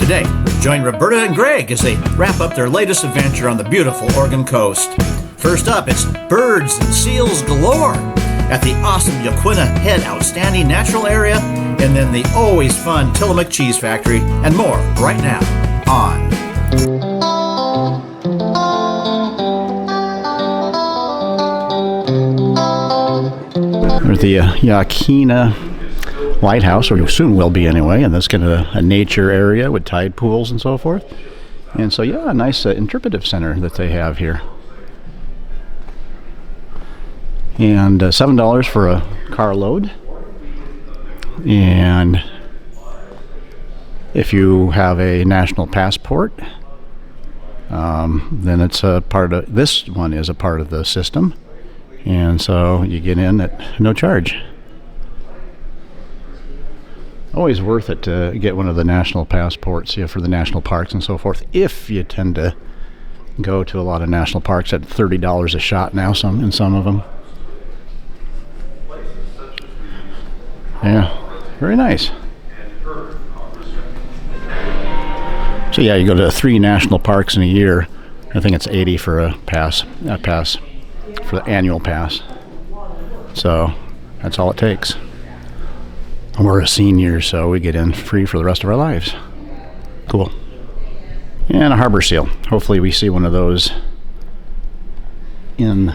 Today, join Roberta and Greg as they wrap up their latest adventure on the beautiful Oregon coast. First up, it's birds and seals galore at the awesome Yaquina Head Outstanding Natural Area, and then the always fun Tillamook Cheese Factory, and more right now on There's the Yaquina lighthouse, or soon will be anyway, and that's kind of a nature area with tide pools and so forth. And so, yeah, a nice interpretive center that they have here. And $7 for a carload. And if you have a national passport, then it's a part of, this one is a part of the system. And so you get in at no charge. Always worth it to get one of the national passports, for the national parks and so forth, if you tend to go to a lot of national parks at $30 a shot now, in some of them. Yeah, very nice. So yeah, you go to 3 national parks in a year. I think it's $80 for a pass, for the annual pass. So that's all it takes. We're a senior, so we get in free for the rest of our lives. Cool. And a harbor seal. Hopefully we see one of those in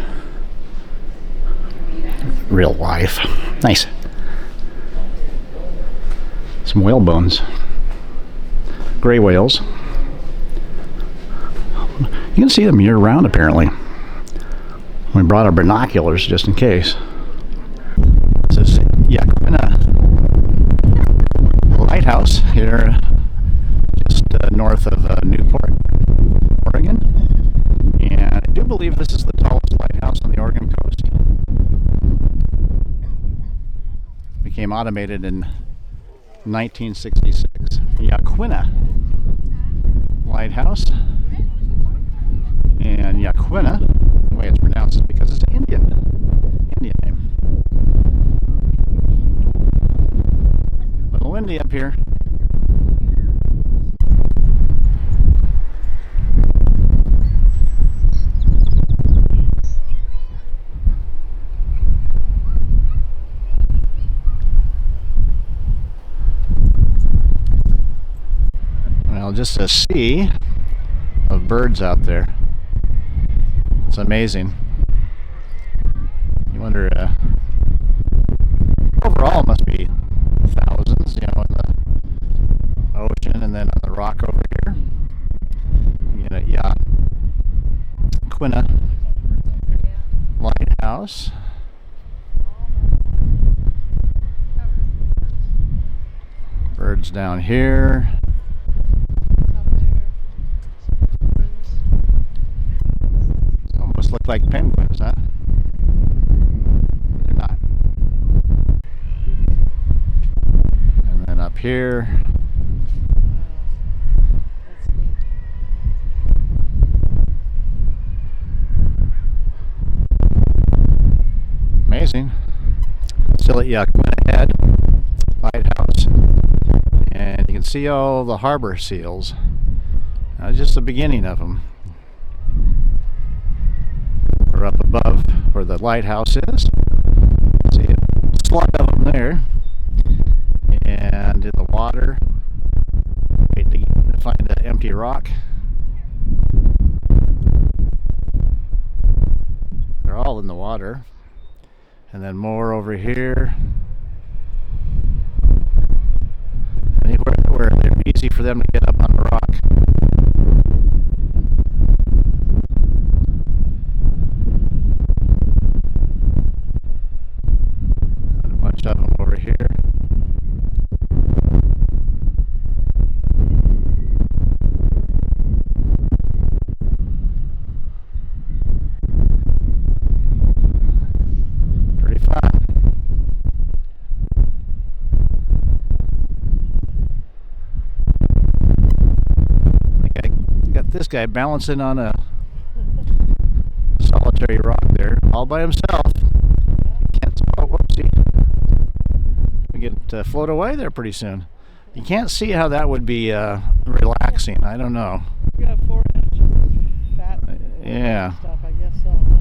real life. Nice. Some whale bones. Gray whales. You can see them year-round, apparently. We brought our binoculars just in case. This is Yaquina Lighthouse here, just north of Newport, Oregon. And I do believe this is the tallest lighthouse on the Oregon coast. Became automated in 1966. Yaquina Lighthouse. And Yaquina, the way it's pronounced is because it's Indian name. Little windy up here. Well, just a sea of birds out there. It's amazing. You wonder, overall it must be thousands, in the ocean and then on the rock over here. You get a Yaquina Lighthouse. Birds down here. Almost look like penguins, huh? They're not. And then up here. Amazing. Still at Yaquina Head Lighthouse. And you can see all the harbor seals. Just the beginning of them. We're up above where the lighthouse is. See a slot of them there. And in the water. Wait to find an empty rock. They're all in the water. And then more over here. Where they're easy for them to get up on the rock. And a bunch of them over here. Pretty fun. This guy balancing on a solitary rock there, all by himself. Can't. Oh, whoopsie! We get float away there pretty soon. You can't see how that would be relaxing. I don't know. You got 4 inches of fat Yeah. stuff, I guess so, huh?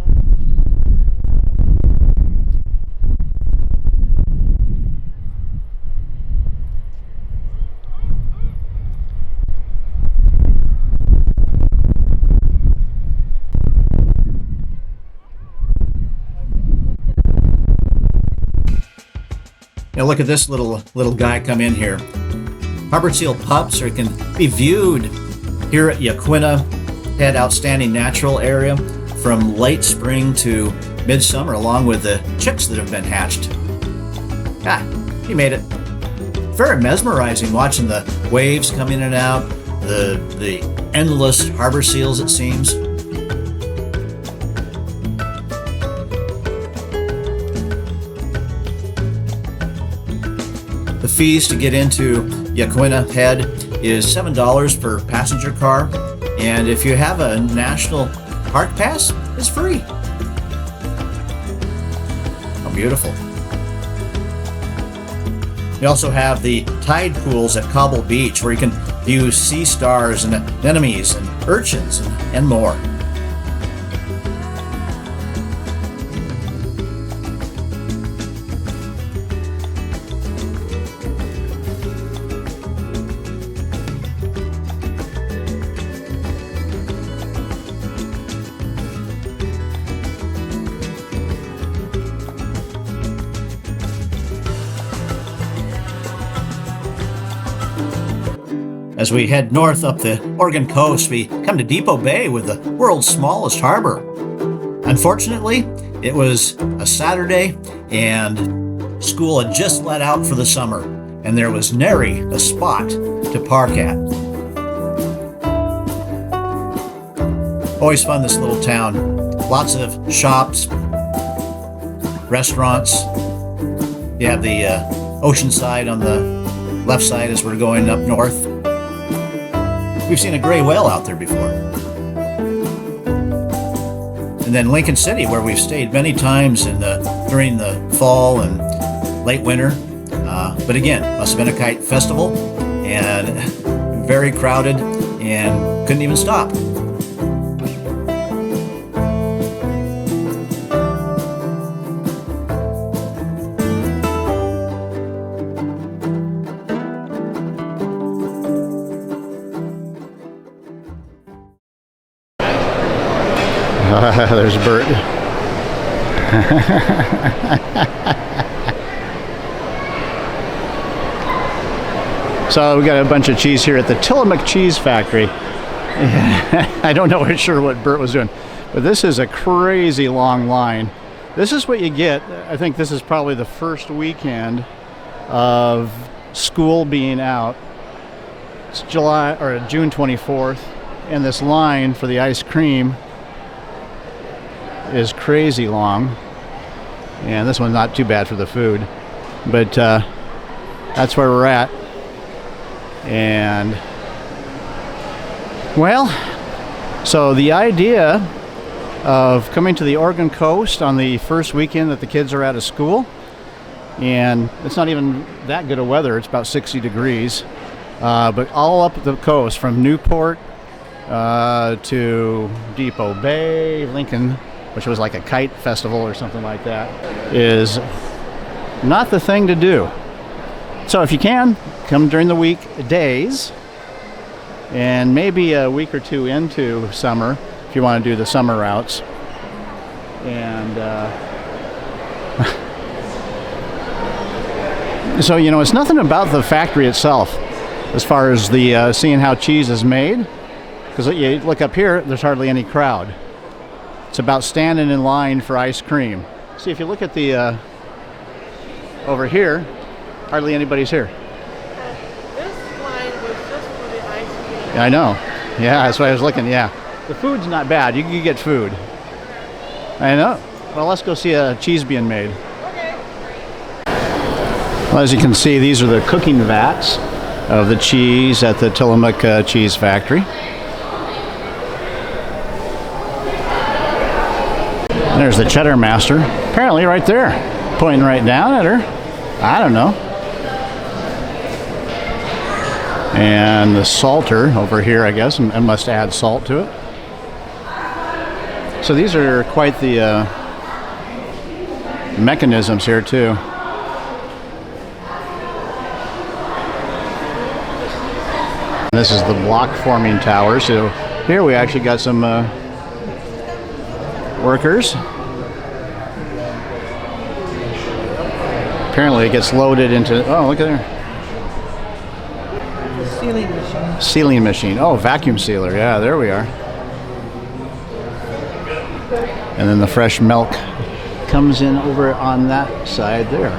Now look at this little guy come in here. Harbor seal pups can be viewed here at Yaquina Head Outstanding Natural Area from late spring to midsummer, along with the chicks that have been hatched. He made it. Very mesmerizing watching the waves come in and out, the endless harbor seals, it seems. The fees to get into Yaquina Head is $7 per passenger car, and if you have a national park pass, it's free. How beautiful. We also have the tide pools at Cobble Beach, where you can view sea stars and anemones and urchins and more. As we head north up the Oregon coast, we come to Depot Bay with the world's smallest harbor. Unfortunately, it was a Saturday and school had just let out for the summer, and there was nary a spot to park at. Always fun, this little town. Lots of shops, restaurants. You have the ocean side on the left side as we're going up north. We've seen a gray whale out there before. And then Lincoln City, where we've stayed many times during the fall and late winter. But again, must have been a kite festival and very crowded and couldn't even stop. There's Bert. So we got a bunch of cheese here at the Tillamook Cheese Factory. I don't know for sure what Bert was doing, but this is a crazy long line. This is what you get. I think this is probably the first weekend of school being out. It's June 24th, and this line for the ice cream is crazy long, and this one's not too bad for the food, but that's where we're at. And well, so the idea of coming to the Oregon coast on the first weekend that the kids are out of school, and it's not even that good of weather, it's about 60 degrees, but all up the coast from Newport to Depot Bay, Lincoln, which was like a kite festival or something like that, is not the thing to do. So if you can, come during the weekdays, and maybe a week or two into summer, if you want to do the summer routes. And so, you know, it's nothing about the factory itself as far as the seeing how cheese is made, because you look up here, there's hardly any crowd. It's about standing in line for ice cream. See, if you look at the over here, hardly anybody's here. This line was just for the ice cream. Yeah, I know. Yeah, that's why I was looking. Yeah, the food's not bad. You can get food. I know. Well, let's go see a cheese being made. Okay. Well, as you can see, these are the cooking vats of the cheese at the Tillamook Cheese Factory. There's the Cheddar Master, apparently right there, pointing right down at her. I don't know. And the salter over here, I guess, and must add salt to it. So these are quite the mechanisms here too. This is the block forming tower. So here we actually got some workers. Apparently it gets loaded into, oh, look at there. Sealing machine. Sealing machine. Oh, vacuum sealer. Yeah, there we are. And then the fresh milk comes in over on that side there.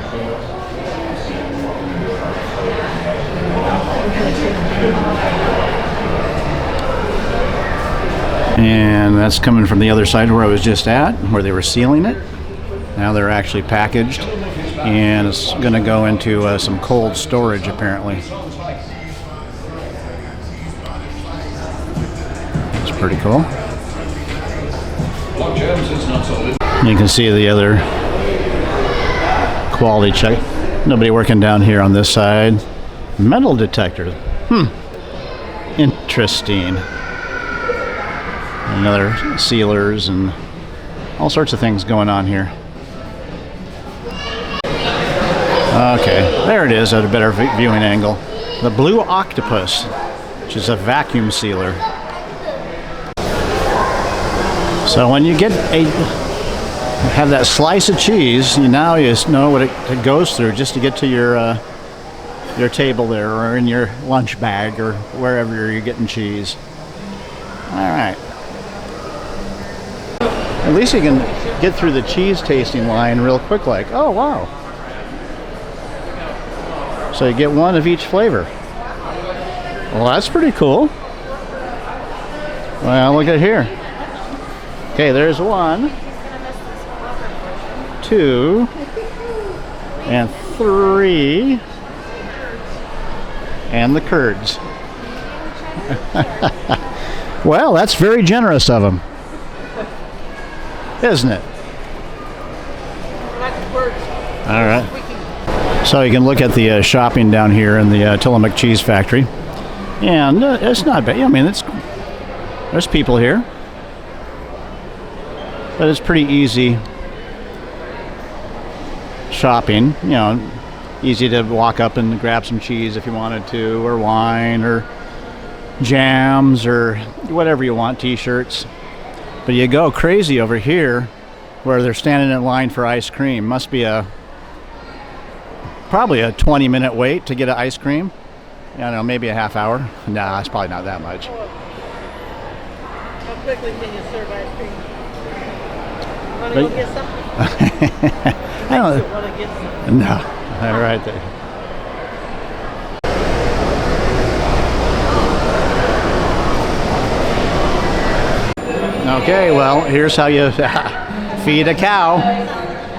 And that's coming from the other side where I was just at, where they were sealing it. Now they're actually packaged, and it's going to go into some cold storage apparently. That's pretty cool. You can see the other quality check. Nobody working down here on this side. Metal detector. Interesting. Another sealers and all sorts of things going on here. Okay, there it is at a better viewing angle. The Blue Octopus, which is a vacuum sealer. So when you have that slice of cheese, you now know what it goes through just to get to your table there, or in your lunch bag, or wherever you're getting cheese. All right. At least you can get through the cheese tasting line real quick, like, oh wow. So you get one of each flavor. Well, that's pretty cool. Well, look at here. Okay, there's 1, 2, and 3, and the curds. Well, that's very generous of them, isn't it? All right. So you can look at the shopping down here in the Tillamook Cheese Factory, and it's not bad. I mean, there's people here, but it's pretty easy shopping. You know, easy to walk up and grab some cheese if you wanted to, or wine, or jams, or whatever you want, t-shirts. But you go crazy over here where they're standing in line for ice cream. Must be probably a 20-minute wait to get an ice cream. I don't know, maybe a half hour. Nah, it's probably not that much. How quickly can you serve ice cream? Want to go get something? I don't want to get something. No, all right there. Okay, well, here's how you feed a cow,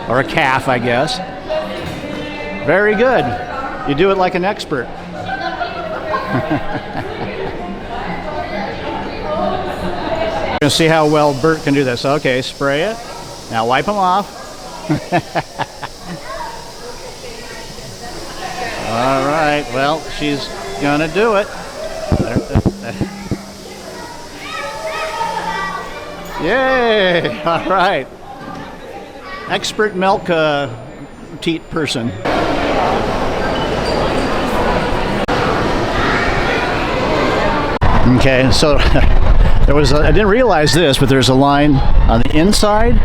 or a calf, I guess. Very good. You do it like an expert. You're going to see how well Bert can do this. Okay, spray it. Now wipe them off. All right, well, she's going to do it. Yay! All right. Expert milk teat person. Okay, so I didn't realize this, but there's a line on the inside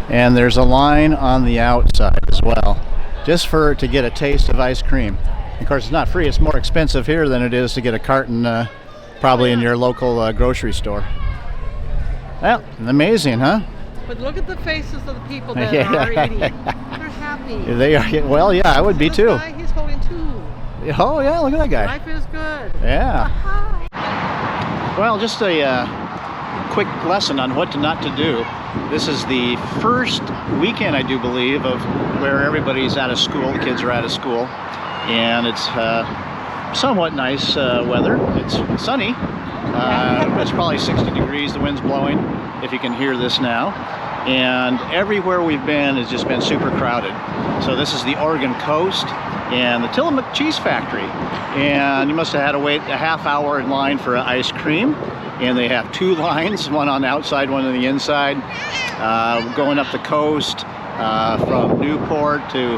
and there's a line on the outside as well, just to get a taste of ice cream. Of course, it's not free. It's more expensive here than it is to get a carton probably in your local grocery store. Well, amazing, huh? But look at the faces of the people that are eating. They're happy. They are. Well, yeah, I would be too. Guy, he's holding 2. Oh, yeah, look at that guy. Life is good. Yeah. Well, just a quick lesson on what not to do. This is the first weekend, I do believe, of where everybody's out of school. The kids are out of school. And it's somewhat nice weather. It's sunny. It's probably 60 degrees. The wind's blowing, if you can hear this now. And everywhere we've been has just been super crowded. So this is the Oregon coast. and the Tillamook Cheese Factory. And you must have had to wait a half hour in line for ice cream. And they have two lines, one on the outside, one on the inside, going up the coast from Newport to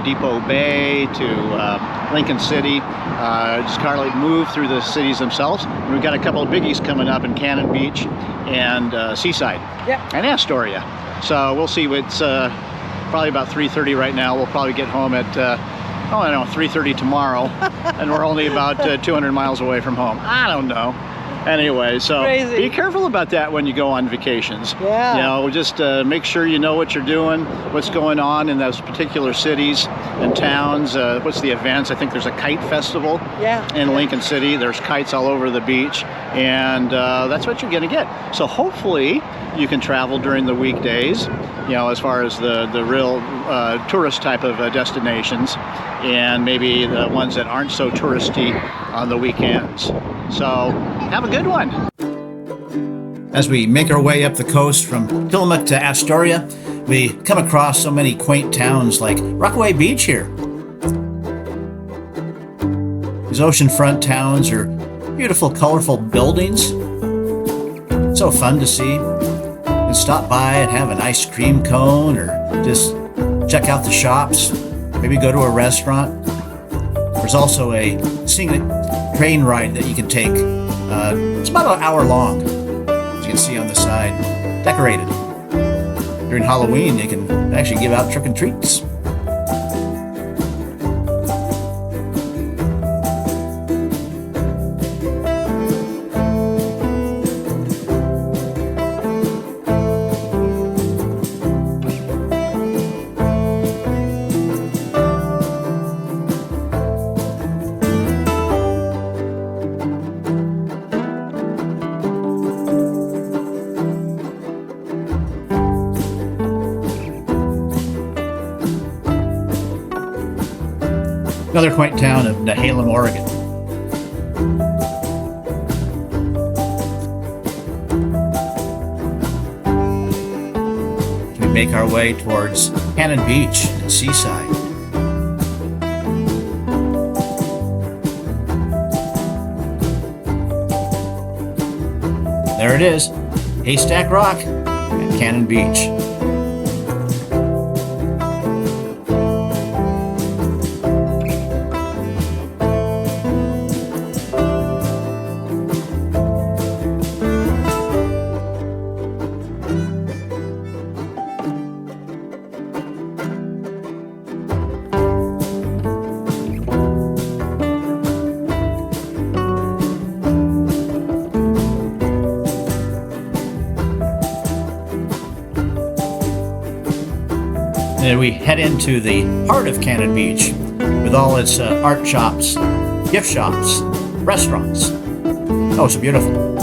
Depot Bay to Lincoln City. Just kind of like move through the cities themselves. And we've got a couple of biggies coming up in Cannon Beach and Seaside and Astoria. So we'll see. It's probably about 3:30 right now. We'll probably get home at 3:30 tomorrow, and we're only about 200 miles away from home. I don't know. Anyway, so Crazy. Be careful about that when you go on vacations. Yeah. You know, just make sure you know what you're doing, what's going on in those particular cities and towns. What's the events? I think there's a kite festival in Lincoln City. There's kites all over the beach, and that's what you're going to get. So hopefully you can travel during the weekdays, you know, as far as the real tourist type of destinations, and maybe the ones that aren't so touristy on the weekends. So have a good one. As we make our way up the coast from Tillamook to Astoria, we come across so many quaint towns like Rockaway Beach here. These oceanfront towns are beautiful, colorful buildings. So fun to see. And stop by and have an ice cream cone, or just check out the shops, maybe go to a restaurant. There's also a scenic train ride that you can take. It's about an hour long, as you can see on the side, decorated. During Halloween, they can actually give out trick and treats. Another quaint town of Nehalem, Oregon. We make our way towards Cannon Beach and Seaside. There it is, Haystack Rock and Cannon Beach. And we head into the heart of Cannon Beach with all its art shops, gift shops, restaurants. Oh, so beautiful.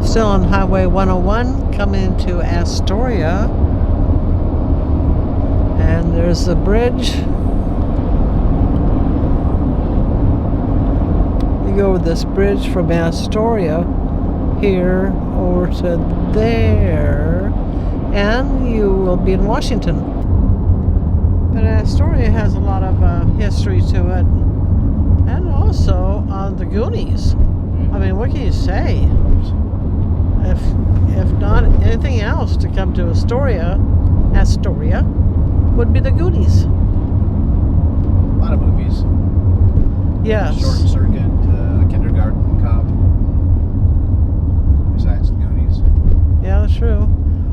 Still on Highway 101, coming into Astoria. And there's the bridge. You go over this bridge from Astoria here over to there, and you will be in Washington. But Astoria has a lot of history to it. And also the Goonies. I mean, what can you say? If not anything else to come to Astoria would be the Goonies. A lot of movies. Yes. Short Circuit, Kindergarten Cop. Besides the Goonies. Yeah, that's true.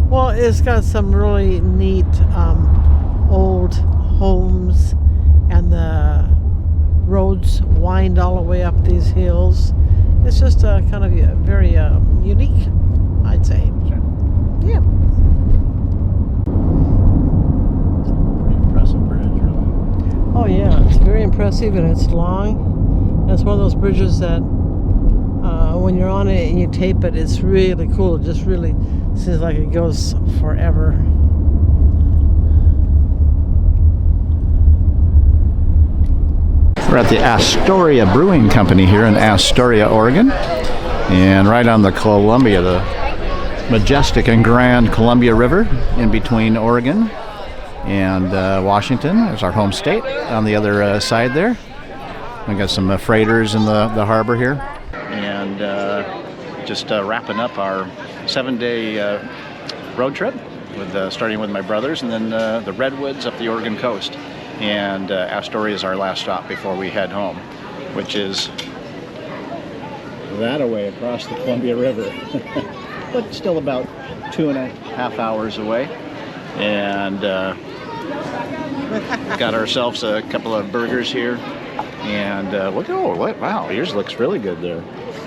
Well, it's got some really neat old homes, and the roads wind all the way up these hills. It's just kind of very unique, I'd say. Sure. Yeah. Pretty impressive bridge, really. Oh yeah, it's very impressive and it's long. It's one of those bridges that when you're on it and you tape it, it's really cool. It just really seems like it goes forever. We're at the Astoria Brewing Company here in Astoria, Oregon. And right on the Columbia, the majestic and grand Columbia River in between Oregon and Washington. There's our home state on the other side there. We got some freighters in the harbor here. And just wrapping up our 7-day road trip, with starting with my brothers, and then the Redwoods up the Oregon coast. And Astoria is our last stop before we head home, which is that away across the Columbia River. But still about 2.5 hours away. And got ourselves a couple of burgers here. And wow, yours looks really good there.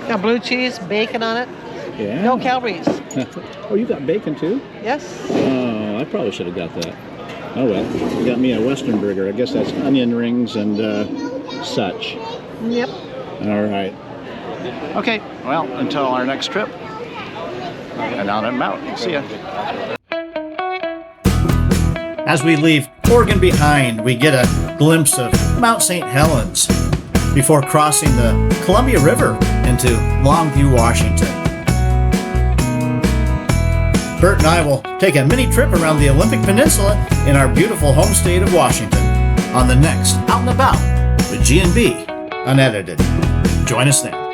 Got blue cheese, bacon on it. Yeah. No calories. Oh, you got bacon too? Yes. Oh, I probably should have got that. Oh well, you got me a Western burger. I guess that's onion rings and such. Yep. All right. Okay, well, until our next trip, and out and out. See ya. As we leave Oregon behind, we get a glimpse of Mount St. Helens before crossing the Columbia River into Longview, Washington. Bert and I will take a mini trip around the Olympic Peninsula in our beautiful home state of Washington on the next Out and About with G&B Unedited. Join us then.